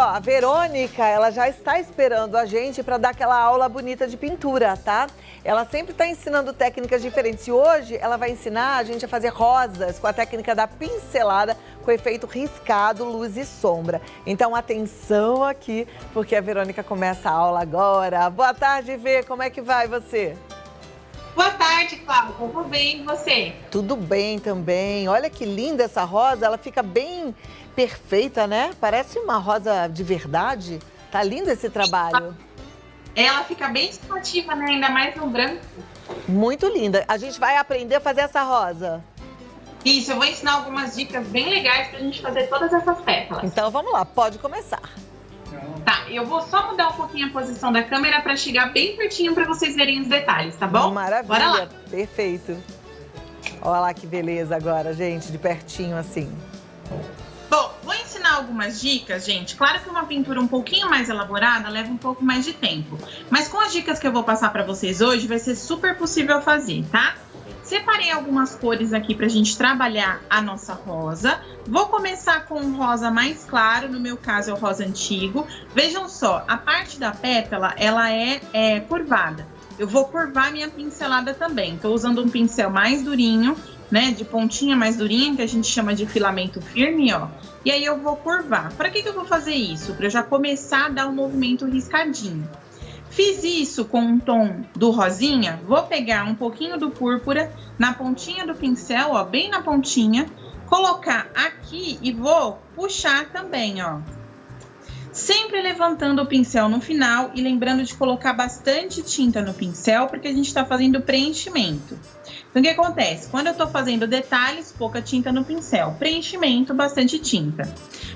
a Verônica, ela já está esperando a gente para dar aquela aula bonita de pintura, tá? Ela sempre está ensinando técnicas diferentes e hoje ela vai ensinar a gente a fazer rosas com a técnica da pincelada com efeito riscado, luz e sombra. Então, atenção aqui, porque a Verônica começa a aula agora. Boa tarde, Vê, como é que vai você? Boa tarde, Cláudia. Tudo bem e você? Tudo bem também. Olha que linda essa rosa, ela fica bem perfeita, né? Parece uma rosa de verdade. Tá lindo esse trabalho. Ela fica bem chamativa, né? Ainda mais no branco. Muito linda. A gente vai aprender a fazer essa rosa. Isso, eu vou ensinar algumas dicas bem legais pra gente fazer todas essas pétalas. Então vamos lá, pode começar. Tá, eu vou só mudar um pouquinho a posição da câmera pra chegar bem pertinho pra vocês verem os detalhes, tá bom? Maravilha, bora lá. Perfeito. Olha lá que beleza agora, gente, de pertinho assim. Bom, vou ensinar algumas dicas, gente. Claro que uma pintura um pouquinho mais elaborada leva um pouco mais de tempo. Mas com as dicas que eu vou passar pra vocês hoje, vai ser super possível fazer, tá? Separei algumas cores aqui pra gente trabalhar a nossa rosa. Vou começar com um rosa mais claro, no meu caso é o rosa antigo. Vejam só, a parte da pétala, ela é curvada. Eu vou curvar minha pincelada também. Tô usando um pincel mais durinho, né, de pontinha mais durinha, que a gente chama de filamento firme, ó. E aí eu vou curvar. Para que eu vou fazer isso? Para eu já começar a dar um movimento riscadinho. Fiz isso com um tom do rosinha, vou pegar um pouquinho do púrpura na pontinha do pincel, ó, bem na pontinha, colocar aqui e vou puxar também, ó. Sempre levantando o pincel no final e lembrando de colocar bastante tinta no pincel, porque a gente está fazendo preenchimento. Então, o que acontece? Quando eu tô fazendo detalhes, pouca tinta no pincel. Preenchimento, bastante tinta.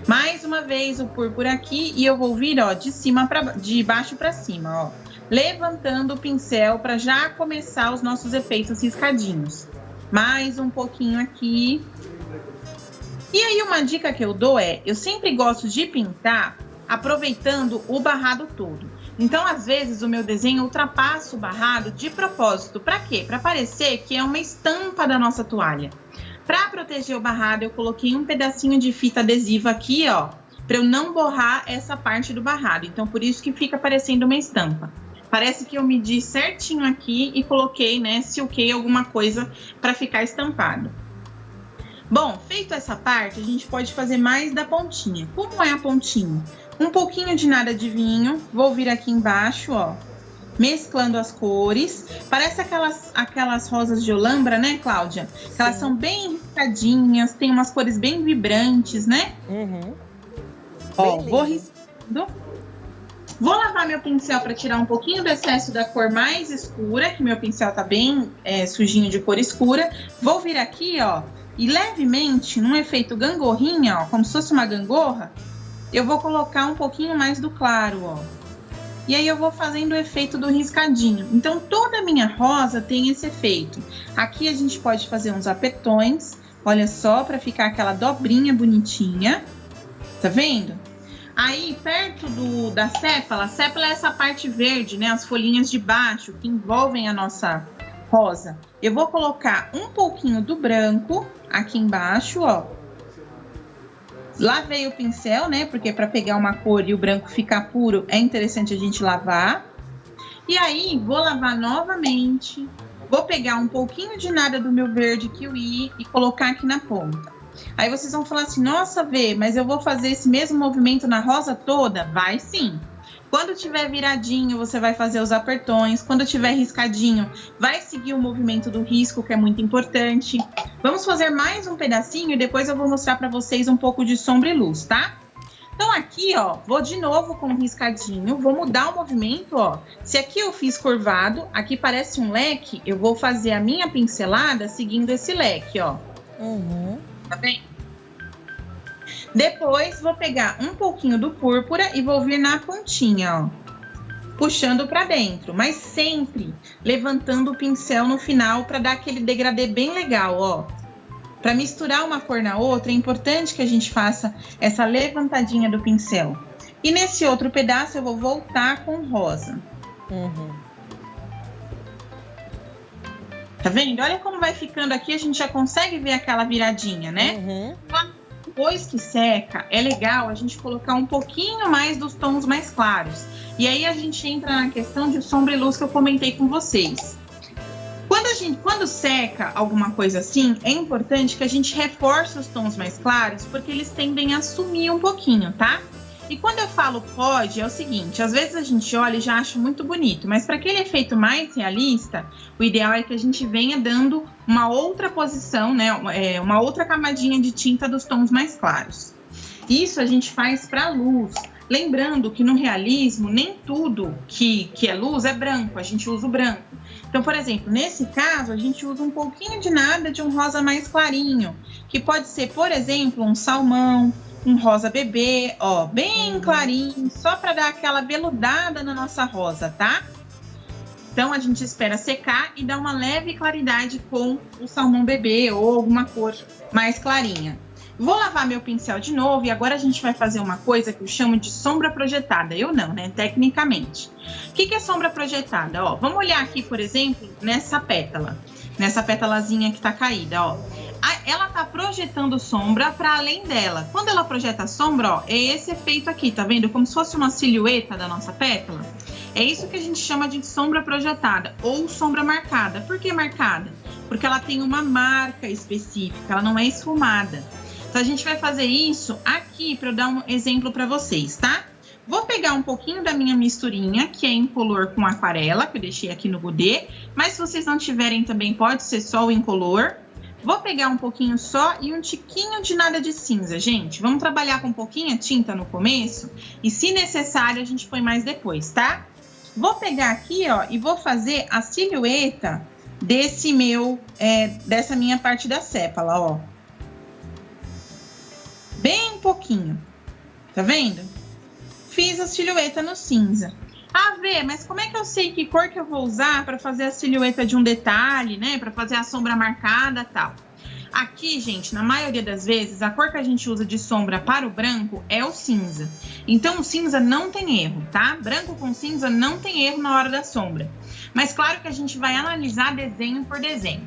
Mais uma vez o púrpura aqui e eu vou vir, ó, de baixo para cima, ó. Levantando o pincel para já começar os nossos efeitos riscadinhos. Mais um pouquinho aqui. E aí uma dica que eu dou é, eu sempre gosto de pintar aproveitando o barrado todo. Então, às vezes, o meu desenho ultrapassa o barrado de propósito. Para quê? Para parecer que é uma estampa da nossa toalha. Para proteger o barrado, eu coloquei um pedacinho de fita adesiva aqui, ó, para eu não borrar essa parte do barrado. Então, por isso que fica parecendo uma estampa. Parece que eu medi certinho aqui e coloquei, né, silquei alguma coisa para ficar estampado. Bom, feito essa parte, a gente pode fazer mais da pontinha. Como é a pontinha? Um pouquinho de nada de vinho, vou vir aqui embaixo, ó, mesclando as cores. Parece aquelas rosas de Olambra, né, Cláudia? Que elas são bem riscadinhas, tem umas cores bem vibrantes, né? Uhum. Ó, vou riscando. Vou lavar meu pincel para tirar um pouquinho do excesso da cor mais escura, que meu pincel tá bem sujinho de cor escura. Vou vir aqui, ó, e levemente, num efeito gangorrinha, ó, como se fosse uma gangorra, eu vou colocar um pouquinho mais do claro, ó. E aí eu vou fazendo o efeito do riscadinho. Então, toda a minha rosa tem esse efeito. Aqui a gente pode fazer uns apertões, olha só, para ficar aquela dobrinha bonitinha. Tá vendo? Aí, perto da sépala, a sépala é essa parte verde, né? As folhinhas de baixo que envolvem a nossa rosa. Eu vou colocar um pouquinho do branco aqui embaixo, ó. Lavei o pincel, né? Porque para pegar uma cor e o branco ficar puro, é interessante a gente lavar. E aí, vou lavar novamente. Vou pegar um pouquinho de nada do meu verde kiwi e colocar aqui na ponta. Aí vocês vão falar assim, nossa, Vê, mas eu vou fazer esse mesmo movimento na rosa toda? Vai sim. Quando tiver viradinho, você vai fazer os apertões. Quando tiver riscadinho, vai seguir o movimento do risco, que é muito importante. Vamos fazer mais um pedacinho e depois eu vou mostrar para vocês um pouco de sombra e luz, tá? Então aqui, ó, vou de novo com um riscadinho. Vou mudar o movimento, ó. Se aqui eu fiz curvado, aqui parece um leque, eu vou fazer a minha pincelada seguindo esse leque, ó. Uhum. Tá bem? Depois, vou pegar um pouquinho do púrpura e vou vir na pontinha, ó. Puxando pra dentro, mas sempre levantando o pincel no final para dar aquele degradê bem legal, ó. Para misturar uma cor na outra, é importante que a gente faça essa levantadinha do pincel. E nesse outro pedaço, eu vou voltar com rosa. Uhum. Tá vendo? Olha como vai ficando aqui, a gente já consegue ver aquela viradinha, né? Uhum. depois que seca, é legal a gente colocar um pouquinho mais dos tons mais claros. E aí a gente entra na questão de sombra e luz que eu comentei com vocês. Quando seca alguma coisa assim, é importante que a gente reforce os tons mais claros, porque eles tendem a sumir um pouquinho, tá? E quando eu falo pode, é o seguinte, às vezes a gente olha e já acha muito bonito, mas para aquele efeito mais realista, o ideal é que a gente venha dando uma outra posição, né, uma outra camadinha de tinta dos tons mais claros. Isso a gente faz para luz. Lembrando que no realismo, nem tudo que é luz é branco, a gente usa o branco. Então, por exemplo, nesse caso, a gente usa um pouquinho de nada de um rosa mais clarinho, que pode ser, por exemplo, um salmão, um rosa bebê, ó, bem clarinho, só para dar aquela veludada na nossa rosa, tá? Então, a gente espera secar e dar uma leve claridade com o salmão bebê ou alguma cor mais clarinha. Vou lavar meu pincel de novo e agora a gente vai fazer uma coisa que eu chamo de sombra projetada. Eu não, né? Tecnicamente. O que é sombra projetada? Ó, vamos olhar aqui, por exemplo, nessa pétala. Nessa pétalazinha que tá caída, ó. Ela tá projetando sombra para além dela. Quando ela projeta a sombra, ó, é esse efeito aqui, tá vendo? Como se fosse uma silhueta da nossa pétala. É isso que a gente chama de sombra projetada ou sombra marcada. Por que marcada? Porque ela tem uma marca específica, ela não é esfumada. Então, a gente vai fazer isso aqui para eu dar um exemplo para vocês, tá? Vou pegar um pouquinho da minha misturinha, que é incolor com aquarela, que eu deixei aqui no Godet. Mas se vocês não tiverem também, pode ser só o incolor. Vou pegar um pouquinho só e um tiquinho de nada de cinza, gente. Vamos trabalhar com um pouquinho a tinta no começo. E se necessário, a gente põe mais depois, tá? Vou pegar aqui, ó, e vou fazer a silhueta dessa minha parte da sépala, ó. Bem pouquinho, tá vendo? Fiz a silhueta no cinza. Ah, Vê, mas como é que eu sei que cor que eu vou usar para fazer a silhueta de um detalhe, né? Para fazer a sombra marcada e tal. Aqui, gente, na maioria das vezes, a cor que a gente usa de sombra para o branco é o cinza. Então, o cinza não tem erro, tá? Branco com cinza não tem erro na hora da sombra. Mas claro que a gente vai analisar desenho por desenho.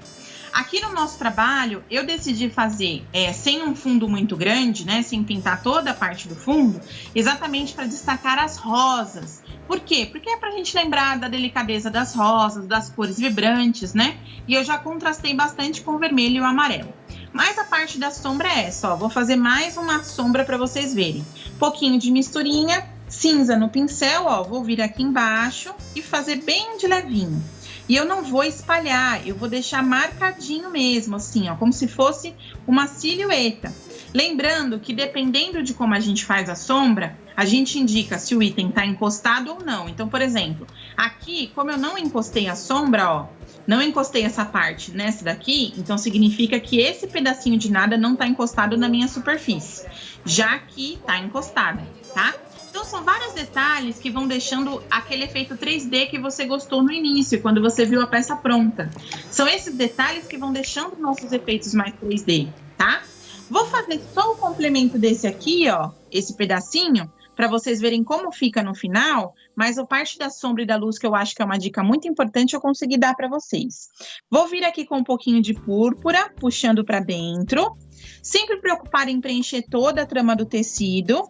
Aqui no nosso trabalho, eu decidi fazer sem um fundo muito grande, né? Sem pintar toda a parte do fundo, exatamente para destacar as rosas. Por quê? Porque é pra gente lembrar da delicadeza das rosas, das cores vibrantes, né? E eu já contrastei bastante com o vermelho e o amarelo. Mas a parte da sombra é essa, ó. Vou fazer mais uma sombra para vocês verem. Pouquinho de misturinha, cinza no pincel, ó. Vou vir aqui embaixo e fazer bem de levinho. E eu não vou espalhar, eu vou deixar marcadinho mesmo, assim, ó, como se fosse uma silhueta. Lembrando que dependendo de como a gente faz a sombra, a gente indica se o item tá encostado ou não. Então, por exemplo, aqui, como eu não encostei a sombra, ó, não encostei essa parte nessa daqui, então significa que esse pedacinho de nada não tá encostado na minha superfície. Já aqui tá encostado, tá? Então, são vários detalhes que vão deixando aquele efeito 3D que você gostou no início, quando você viu a peça pronta. São esses detalhes que vão deixando nossos efeitos mais 3D, tá? Vou fazer só o complemento desse aqui, ó, esse pedacinho, para vocês verem como fica no final, mas a parte da sombra e da luz, que eu acho que é uma dica muito importante, eu consegui dar para vocês. Vou vir aqui com um pouquinho de púrpura, puxando para dentro. Sempre preocupar em preencher toda a trama do tecido,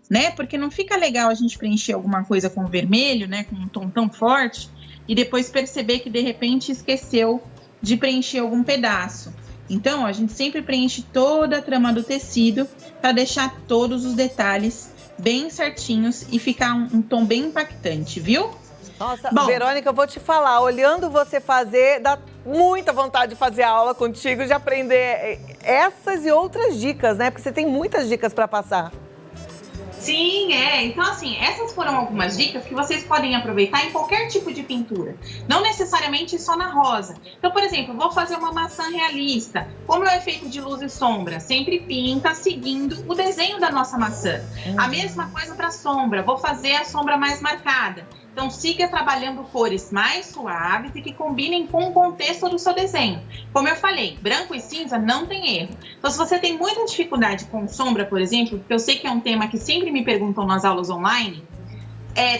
né? Porque não fica legal a gente preencher alguma coisa com vermelho, né? Com um tom tão forte, e depois perceber que de repente esqueceu de preencher algum pedaço. Então, ó, a gente sempre preenche toda a trama do tecido para deixar todos os detalhes bem certinhos e ficar um tom bem impactante, viu? Nossa, Bom, Verônica, eu vou te falar, olhando você fazer, dá muita vontade de fazer aula contigo, de aprender essas e outras dicas, né? Porque você tem muitas dicas para passar. Sim, então assim, essas foram algumas dicas que vocês podem aproveitar em qualquer tipo de pintura, não necessariamente só na rosa. Então, por exemplo, vou fazer uma maçã realista. Como é o efeito de luz e sombra? Sempre pinta seguindo o desenho da nossa maçã. A mesma coisa para sombra, vou fazer a sombra mais marcada. Então, siga trabalhando cores mais suaves e que combinem com o contexto do seu desenho. Como eu falei, branco e cinza não tem erro. Então, se você tem muita dificuldade com sombra, por exemplo, porque eu sei que é um tema que sempre me perguntam nas aulas online,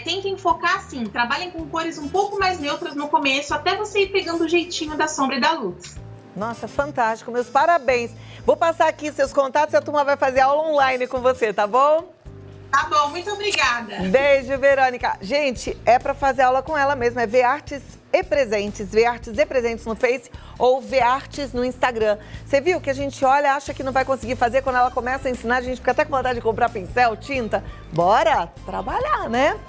tentem focar assim, trabalhem com cores um pouco mais neutras no começo, até você ir pegando o jeitinho da sombra e da luz. Nossa, fantástico. Meus parabéns. Vou passar aqui seus contatos e a turma vai fazer aula online com você, tá bom? Tá bom, muito obrigada. Beijo, Verônica. Gente, é pra fazer aula com ela mesmo, é Verartes e Presentes. Verartes e Presentes no Face ou Verartes no Instagram. Você viu que a gente olha, acha que não vai conseguir fazer, quando ela começa a ensinar, a gente fica até com vontade de comprar pincel, tinta. Bora trabalhar, né?